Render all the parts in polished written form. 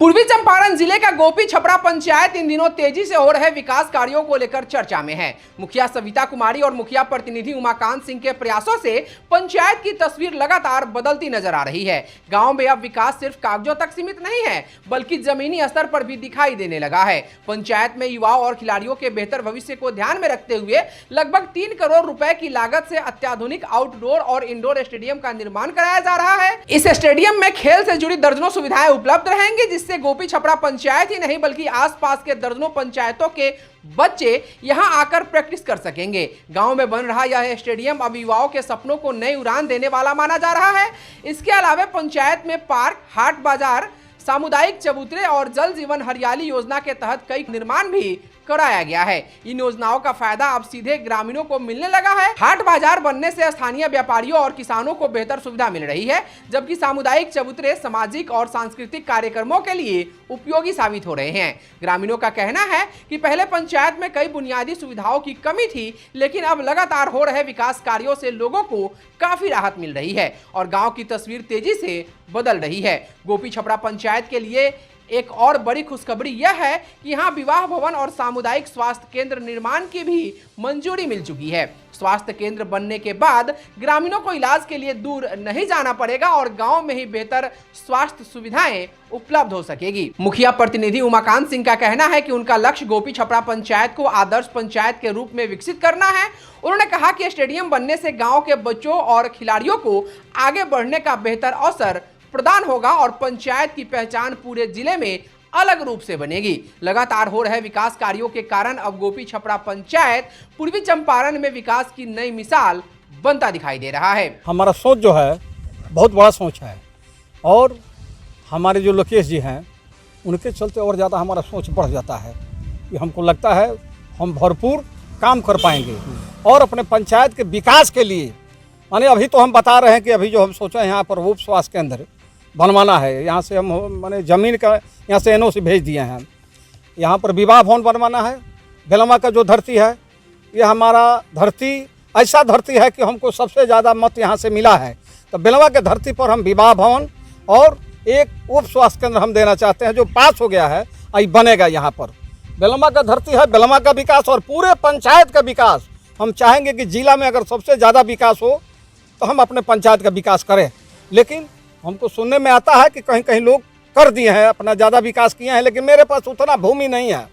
पूर्वी चंपारण जिले का गोपी छपरा पंचायत इन दिनों तेजी से हो रहे विकास कार्यों को लेकर चर्चा में है। मुखिया सविता कुमारी और मुखिया प्रतिनिधि उमाकांत सिंह के प्रयासों से पंचायत की तस्वीर लगातार बदलती नजर आ रही है। गांव में अब विकास सिर्फ कागजों तक सीमित नहीं है, बल्कि जमीनी स्तर पर भी दिखाई देने लगा है। पंचायत में युवाओं और खिलाड़ियों के बेहतर भविष्य को ध्यान में रखते हुए लगभग 3 करोड़ रुपए की लागत से अत्याधुनिक आउटडोर और इंडोर स्टेडियम का निर्माण कराया जा रहा है। इस स्टेडियम में खेल से जुड़ी दर्जनों सुविधाएं उपलब्ध रहेंगी, जिससे गोपी छपरा पंचायत ही नहीं बल्कि आसपास के दर्जनों पंचायतों के बच्चे यहां आकर प्रैक्टिस कर सकेंगे। गांव में बन रहा यह स्टेडियम अब युवाओं के सपनों को नई उड़ान देने वाला माना जा रहा है। इसके अलावा पंचायत में पार्क, हाट बाजार, सामुदायिक चबूतरे और जल जीवन हरियाली योजना के तहत कई निर्माण भी कराया गया है। इन योजनाओं का फायदा अब सीधे ग्रामीणों को मिलने लगा है। हाट बाजार बनने से स्थानीय व्यापारियों और किसानों को बेहतर सुविधा मिल रही है, जबकि सामुदायिक चबूतरे सामाजिक और सांस्कृतिक कार्यक्रमों के लिए उपयोगी साबित हो रहे हैं। ग्रामीणों का कहना है कि पहले पंचायत में कई बुनियादी सुविधाओं की कमी थी, लेकिन अब लगातार हो रहे विकास कार्यों से लोगों को काफी राहत मिल रही है और गाँव की तस्वीर तेजी से बदल रही है। गोपी छपरा पंचायत के लिए एक और बड़ी खुशखबरी यह है कि यहाँ विवाह भवन और सामुदायिक स्वास्थ्य केंद्र निर्माण की भी मंजूरी मिल चुकी है। स्वास्थ्य केंद्र बनने के बाद ग्रामीणों को इलाज के लिए दूर नहीं जाना पड़ेगा और गांव में ही बेहतर स्वास्थ्य सुविधाएं उपलब्ध हो सकेगी। मुखिया प्रतिनिधि उमाकांत सिंह का कहना है कि उनका लक्ष्य गोपी छपरा पंचायत को आदर्श पंचायत के रूप में विकसित करना है। उन्होंने कहा कि स्टेडियम बनने से गाँव के बच्चों और खिलाड़ियों को आगे बढ़ने का बेहतर अवसर प्रदान होगा और पंचायत की पहचान पूरे जिले में अलग रूप से बनेगी। लगातार हो रहे विकास कार्यों के कारण अब गोपी छपरा पंचायत पूर्वी चंपारण में विकास की नई मिसाल बनता दिखाई दे रहा है। हमारा सोच जो है बहुत बड़ा सोच है और हमारे जो लोकेश जी हैं उनके चलते और ज़्यादा हमारा सोच बढ़ जाता है कि हमको लगता है हम भरपूर काम कर पाएंगे और अपने पंचायत के विकास के लिए, माने अभी तो हम बता रहे हैं कि अभी जो हम सोचे हैं यहाँ पर उप स्वास्थ्य केंद्र बनवाना है। यहाँ से हम माने ज़मीन का यहाँ से NOC भेज दिए हैं। यहाँ पर विवाह भवन बनवाना है। बेलमा का जो धरती है ये हमारा धरती ऐसा धरती है कि हमको सबसे ज़्यादा मत यहाँ से मिला है, तो बेलमा के धरती पर हम विवाह भवन और एक उप स्वास्थ्य केंद्र हम देना चाहते हैं जो पास हो गया है, आई बनेगा यहाँ पर। बेलमा का धरती है, बेलमा का विकास और पूरे पंचायत का विकास हम चाहेंगे कि जिला में अगर सबसे ज़्यादा विकास हो तो हम अपने पंचायत का विकास करें। लेकिन हमको सुनने में आता है कि कहीं कहीं लोग कर दिए हैं, अपना ज़्यादा विकास किए हैं, लेकिन मेरे पास उतना भूमि नहीं है,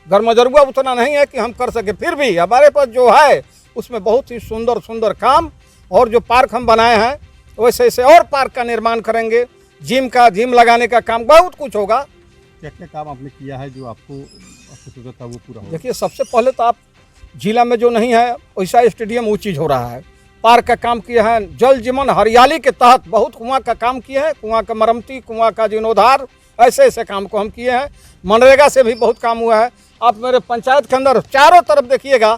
गर्मजरुआ उतना नहीं है कि हम कर सके। फिर भी हमारे पास जो है उसमें बहुत ही सुंदर सुंदर काम, और जो पार्क हम बनाए हैं वैसे ऐसे और पार्क का निर्माण करेंगे, जिम लगाने का काम, बहुत कुछ होगा। क्या क्या काम आपने किया है जो आपको सोचा था वो पूरा हो? देखिए, सबसे पहले तो आप जिला में जो नहीं है वैसा स्टेडियम वो चीज़ हो रहा है। पार्क का काम किया है, जल जीवन हरियाली के तहत बहुत कुआं का काम किया है, कुआं का मरम्मती, कुआं का जीर्णोद्धार, ऐसे ऐसे काम को हम किए हैं। मनरेगा से भी बहुत काम हुआ है। आप मेरे पंचायत के अंदर चारों तरफ देखिएगा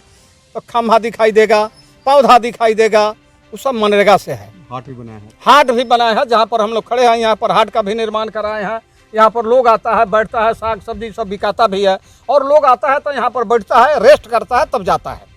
तो खम्भा दिखाई देगा, पौधा दिखाई देगा, वो सब मनरेगा से है। हाट भी बनाया है? हाट भी बनाया है, जहाँ पर हम लोग खड़े हैं यहाँ पर हाट का भी निर्माण कराए हैं। यहाँ पर लोग आता है, बैठता है, साग सब्जी सब बिकाता भी है, और लोग आता है तो यहाँ पर बैठता है, रेस्ट करता है, तब जाता है।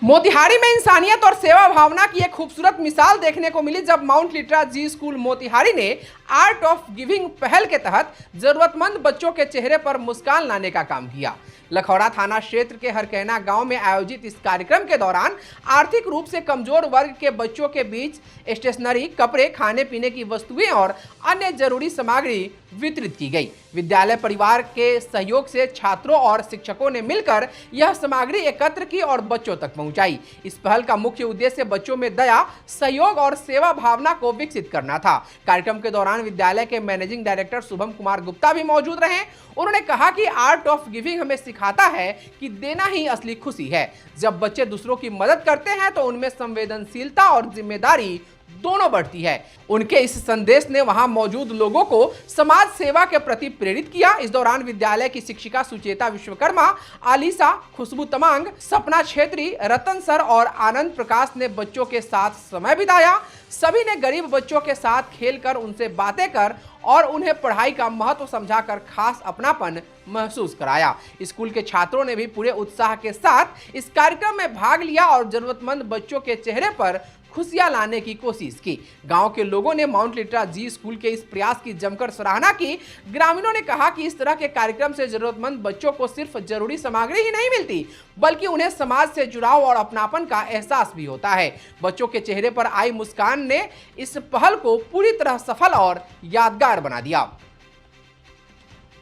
मोतिहारी में इंसानियत और सेवा भावना की एक खूबसूरत मिसाल देखने को मिली जब माउंट लिटरा जी स्कूल मोतिहारी ने आर्ट ऑफ गिविंग पहल के तहत जरूरतमंद बच्चों के चेहरे पर मुस्कान लाने का काम किया। लखौड़ा थाना क्षेत्र के हरकैना गांव में आयोजित इस कार्यक्रम के दौरान आर्थिक रूप से कमजोर वर्ग के बच्चों के बीच स्टेशनरी, कपड़े, खाने पीने की वस्तुएं और अन्य जरूरी सामग्री वितरित की गई। विद्यालय परिवार के सहयोग से छात्रों और शिक्षकों ने मिलकर यह सामग्री एकत्र की और बच्चों तक पहुंचाई। इस पहल का मुख्य उद्देश्य बच्चों में दया, सहयोग और सेवा भावना को विकसित करना था। कार्यक्रम के दौरान विद्यालय के मैनेजिंग डायरेक्टर शुभम कुमार गुप्ता भी मौजूद रहे। उन्होंने कहा कि आर्ट ऑफ गिविंग हमें सिखाता है कि देना ही असली खुशी है। जब बच्चे दूसरों की मदद करते हैं तो उनमें संवेदनशीलता और जिम्मेदारी दोनों बढ़ती है। उनके इस संदेश ने वहां मौजूद लोगों को समाज सेवा के प्रति प्रेरित किया। इस दौरान विद्यालय की शिक्षिका सुचेता विश्वकर्मा, आलिसा, खुशबू तमांग, सपना छेत्री, रतन सर और आनंद प्रकाश ने बच्चों के साथ समय बिताया। सभी ने गरीब बच्चों के साथ खेलकर, उनसे बातें कर और उन्हें पढ़ाई का महत्व समझाकर खास अपनापन महसूस कराया। स्कूल के छात्रों ने भी पूरे उत्साह के साथ इस कार्यक्रम में भाग लिया और जरूरतमंद बच्चों के चेहरे पर खुशियां लाने की कोशिश की। गांव के लोगों ने माउंट लिटरा जी स्कूल के इस प्रयास की जमकर सराहना की। ग्रामीणों ने कहा कि इस तरह के कार्यक्रम से जरूरतमंद बच्चों को सिर्फ जरूरी सामग्री ही नहीं मिलती, बल्कि उन्हें समाज से जुड़ाव और अपनापन का एहसास भी होता है। बच्चों के चेहरे पर आई मुस्कान ने इस पहल को पूरी तरह सफल और यादगार बना दिया।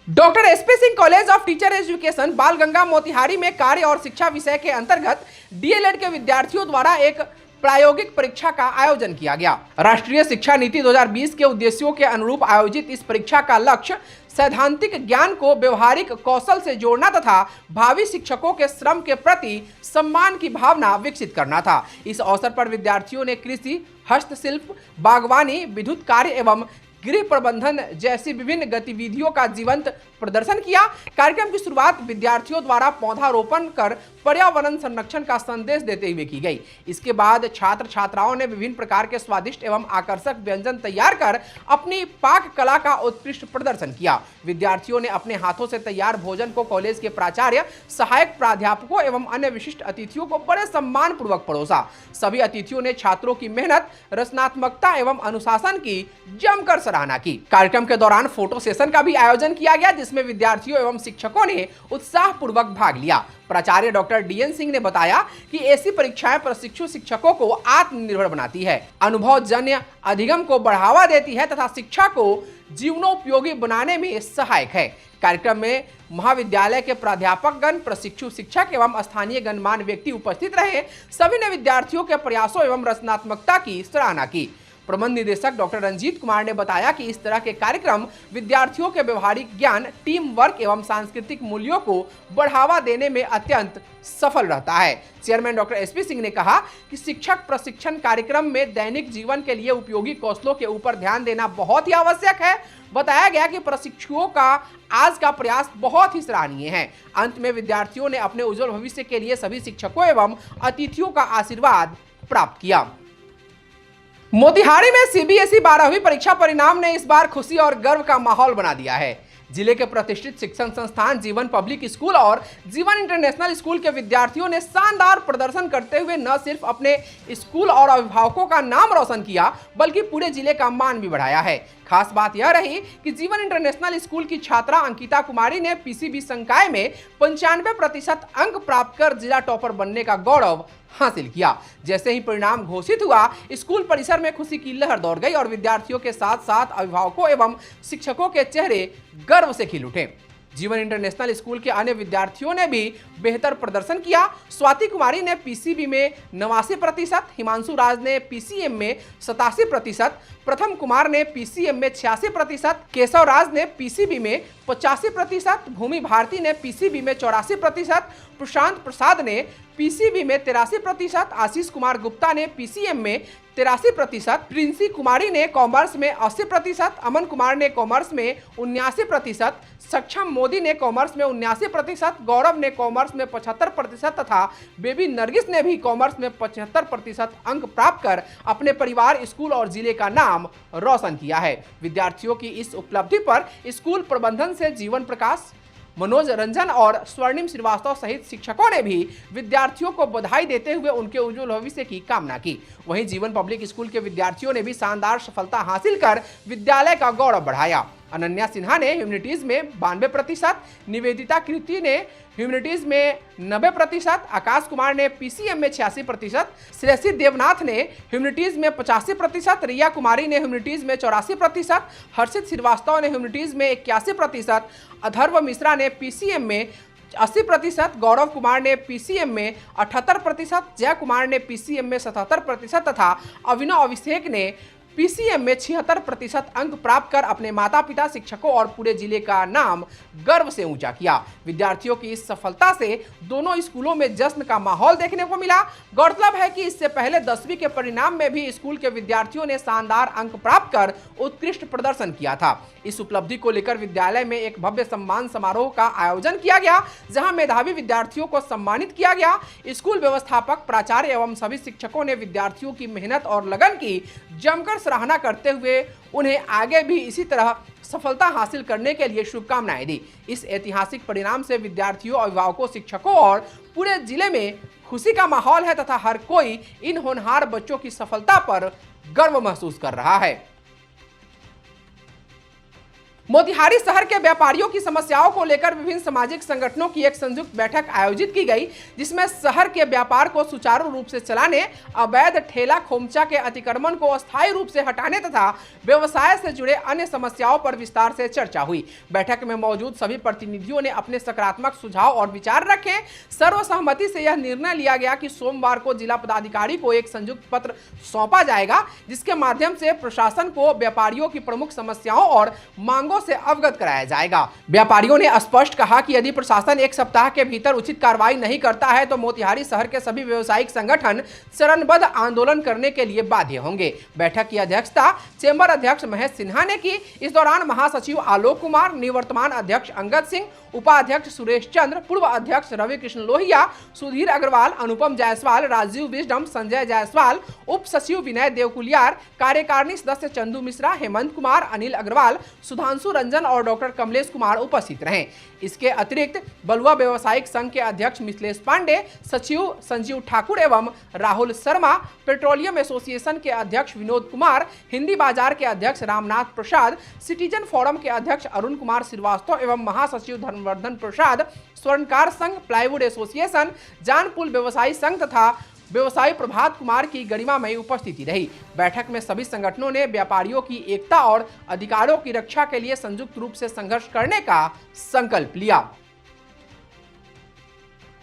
Doctor SP Singh college of teacher education Balganga Motihari में कार्य और शिक्षा विषय के अंतर्गत डीएलएड के विद्यार्थियों द्वारा एक प्रायोगिक परीक्षा का आयोजन किया गया। राष्ट्रीय शिक्षा नीति 2020 के उद्देश्यों के अनुरूप आयोजित इस परीक्षा का लक्ष्य सैद्धांतिक ज्ञान को व्यवहारिक कौशल से जोड़ना तथा भावी शिक्षकों के श्रम के प्रति सम्मान की भावना विकसित करना था। इस अवसर पर विद्यार्थियों ने कृषि, हस्तशिल्प, बागवानी, विद्युत कार्य एवं गृह प्रबंधन जैसी विभिन्न गतिविधियों का जीवंत प्रदर्शन किया। कार्यक्रम की शुरुआत विद्यार्थियों द्वारा पौधारोपण कर पर्यावरण संरक्षण का संदेश देते हुए की गई। इसके बाद छात्र छात्राओं ने विभिन्न प्रकार के स्वादिष्ट एवं आकर्षक व्यंजन तैयार कर अपनी पाक कला का उत्कृष्ट प्रदर्शन किया। विद्यार्थियों ने अपने हाथों से तैयार भोजन को कॉलेज के प्राचार्य, सहायक प्राध्यापकों एवं अन्य विशिष्ट अतिथियों को बड़े सम्मान पूर्वक परोसा। सभी अतिथियों ने छात्रों की मेहनत, रचनात्मकता एवं अनुशासन की जमकर सराहना की। कार्यक्रम के दौरान फोटो सेशन का भी आयोजन किया गया, जिसमें विद्यार्थियों एवं शिक्षकों ने उत्साहपूर्वक भाग लिया। प्राचार्य डॉक्टर डीएन सिंह ने बताया कि ऐसी परीक्षाएं प्रशिक्षु शिक्षकों को आत्मनिर्भर बनाती है, अनुभवजन्य अधिगम को बढ़ावा देती है तथा शिक्षा को जीवनोपयोगी बनाने में सहायक है। कार्यक्रम में महाविद्यालय के प्राध्यापकगण, प्रशिक्षु शिक्षक एवं स्थानीय गणमान्य व्यक्ति उपस्थित रहे। सभी ने विद्यार्थियों के प्रयासों एवं रचनात्मकता की सराहना की। प्रबंध निदेशक डॉक्टर रंजीत कुमार ने बताया कि इस तरह के कार्यक्रम विद्यार्थियों के व्यवहारिक ज्ञान, टीम वर्क एवं सांस्कृतिक मूल्यों को बढ़ावा देने में अत्यंत सफल रहता है। चेयरमैन डॉक्टर एसपी सिंह ने कहा कि शिक्षक प्रशिक्षण कार्यक्रम में दैनिक जीवन के लिए उपयोगी कौशलों के ऊपर ध्यान देना बहुत ही आवश्यक है। बताया गया कि प्रशिक्षुओं का आज का प्रयास बहुत ही सराहनीय है। अंत में विद्यार्थियों ने अपने उज्जवल भविष्य के लिए सभी शिक्षकों एवं अतिथियों का आशीर्वाद प्राप्त किया। मोतिहारी में सीबीएसई 12वीं परीक्षा परिणाम ने इस बार खुशी और गर्व का माहौल बना दिया है। जिले के प्रतिष्ठित शिक्षण संस्थान जीवन पब्लिक स्कूल और जीवन इंटरनेशनल स्कूल के विद्यार्थियों ने शानदार प्रदर्शन करते हुए न सिर्फ अपने स्कूल और अभिभावकों का नाम रोशन किया, बल्कि पूरे जिले का मान भी बढ़ाया है। खास बात यह रही कि जीवन इंटरनेशनल स्कूल की छात्रा अंकिता कुमारी ने पीसीबी संकाय में 95% अंक प्राप्त कर जिला टॉपर बनने का गौरव हासिल किया। जैसे ही परिणाम घोषित हुआ, स्कूल परिसर में खुशी की लहर दौड़ गई और विद्यार्थियों के साथ साथ अभिभावकों एवं शिक्षकों के चेहरे गर्व से खिल उठे। जीवन इंटरनेशनल स्कूल के अन्य विद्यार्थियों ने भी बेहतर प्रदर्शन किया। स्वाति कुमारी ने पीसीबी में 89%, हिमांशु राज ने पीसीएम में 87%, प्रथम कुमार ने पीसीएम में 86%, केशव राज ने पीसीबी में 85%, भूमि भारती ने पीसीबी में 84%, प्रशांत प्रसाद ने पीसीबी में 83%, आशीष कुमार गुप्ता ने पीसीएम में 83%, प्रिंसी कुमारी ने कॉमर्स में 80%, अमन कुमार ने कॉमर्स में 79%, सक्षम मोदी ने कॉमर्स में 79%, गौरव ने कॉमर्स में 75% तथा बेबी नरगिस ने भी कॉमर्स में 75% अंक प्राप्त कर अपने परिवार, स्कूल और जिले का नाम रोशन किया है। विद्यार्थियों की इस उपलब्धि पर स्कूल प्रबंधन से जीवन प्रकाश, मनोज रंजन और स्वर्णिम श्रीवास्तव सहित शिक्षकों ने भी विद्यार्थियों को बधाई देते हुए उनके उज्जवल भविष्य की कामना की। वहीं जीवन पब्लिक स्कूल के विद्यार्थियों ने भी शानदार सफलता हासिल कर विद्यालय का गौरव बढ़ाया। अनन्या सिन्हा ने ह्यूमैनिटीज में 92%, निवेदिता कृति ने ह्यूमैनिटीज में 90%, आकाश कुमार ने पीसीएम में 86%, श्रेयसी देवनाथ ने ह्यूमैनिटीज में 85%, रिया कुमारी ने ह्यूमैनिटीज में 84%, हर्षित श्रीवास्तव ने ह्यूमैनिटीज में 81%, अथर्व मिश्रा ने पीसीएम में 80%, गौरव कुमार ने पीसीएम में 78%, जय कुमार ने पीसीएम में 77% तथा अभिनव अभिषेक ने पीसीएम में 76% अंक प्राप्त कर अपने माता पिता, शिक्षकों और पूरे जिले का नाम गर्व से ऊंचा किया। विद्यार्थियों की इस सफलता से दोनों स्कूलों में जश्न का माहौल देखने को मिला। गौरतलब है कि इससे पहले 10वीं के परिणाम में भी स्कूल के विद्यार्थियों ने शानदार अंक प्राप्त कर उत्कृष्ट प्रदर्शन किया था। इस उपलब्धि को लेकर विद्यालय में एक भव्य सम्मान समारोह का आयोजन किया गया, जहां मेधावी विद्यार्थियों को सम्मानित किया गया। स्कूल व्यवस्थापक, प्राचार्य एवं सभी शिक्षकों ने विद्यार्थियों की मेहनत और लगन की जमकर सराहना करते हुए उन्हें आगे भी इसी तरह सफलता हासिल करने के लिए शुभकामनाएं दी। इस ऐतिहासिक परिणाम से विद्यार्थियों, अभिभावकों, शिक्षकों और पूरे जिले में खुशी का माहौल है तथा हर कोई इन होनहार बच्चों की सफलता पर गर्व महसूस कर रहा है। मोतिहारी शहर के व्यापारियों की समस्याओं को लेकर विभिन्न सामाजिक संगठनों की एक संयुक्त बैठक आयोजित की गई, जिसमें शहर के व्यापार को सुचारू रूप से चलाने, अवैध ठेला खोमचा के अतिक्रमण को अस्थायी रूप से हटाने तथा व्यवसाय से जुड़े अन्य समस्याओं पर विस्तार से चर्चा हुई। बैठक में मौजूद सभी प्रतिनिधियों ने अपने सकारात्मक सुझाव और विचार रखे। सर्वसहमति से यह निर्णय लिया गया कि सोमवार को जिला पदाधिकारी को एक संयुक्त पत्र सौंपा जाएगा, जिसके माध्यम से प्रशासन को व्यापारियों की प्रमुख समस्याओं और मांगों से अवगत कराया जाएगा। व्यापारियों ने स्पष्ट कहा कि यदि प्रशासन एक सप्ताह के भीतर उचित कार्रवाई नहीं करता है तो मोतिहारी शहर के सभी व्यावसायिक संगठन चरणबद्ध आंदोलन करने के लिए बाध्य होंगे। बैठक की अध्यक्षता चेंबर अध्यक्ष महेश सिन्हा ने की। इस दौरान महासचिव आलोक कुमार, निवर्तमान अध्यक्ष अंगद सिंह, उपाध्यक्ष सुरेश चंद्र, पूर्व अध्यक्ष रवि कृष्ण लोहिया, सुधीर अग्रवाल, अनुपम जायसवाल, राजीव विजडम, संजय जायसवाल, उप सचिव विनय देवकुलियार, कार्यकारिणी सदस्य चंदू मिश्रा, हेमंत कुमार, अनिल अग्रवाल, सुधांशु रंजन और डॉक्टर कमलेश कुमार उपस्थित रहे। इसके अतिरिक्त बलुआ व्यवसायिक संघ के अध्यक्ष मिथिलेश पांडे, सचिव संजीव ठाकुर एवं राहुल शर्मा, पेट्रोलियम एसोसिएशन के अध्यक्ष विनोद कुमार, हिंदी बाजार के अध्यक्ष रामनाथ प्रसाद, सिटीजन फोरम के अध्यक्ष अरुण कुमार श्रीवास्तव एवं महासचिव धर्मवर्धन प्रसाद, स्वर्णकार संघ, प्लाईवुड एसोसिएशन, जानपुल व्यवसायी संघ तथा व्यवसायी प्रभात कुमार की गरिमामयी उपस्थिति रही। बैठक में सभी संगठनों ने व्यापारियों की एकता और अधिकारों की रक्षा के लिए संयुक्त रूप से संघर्ष करने का संकल्प लिया।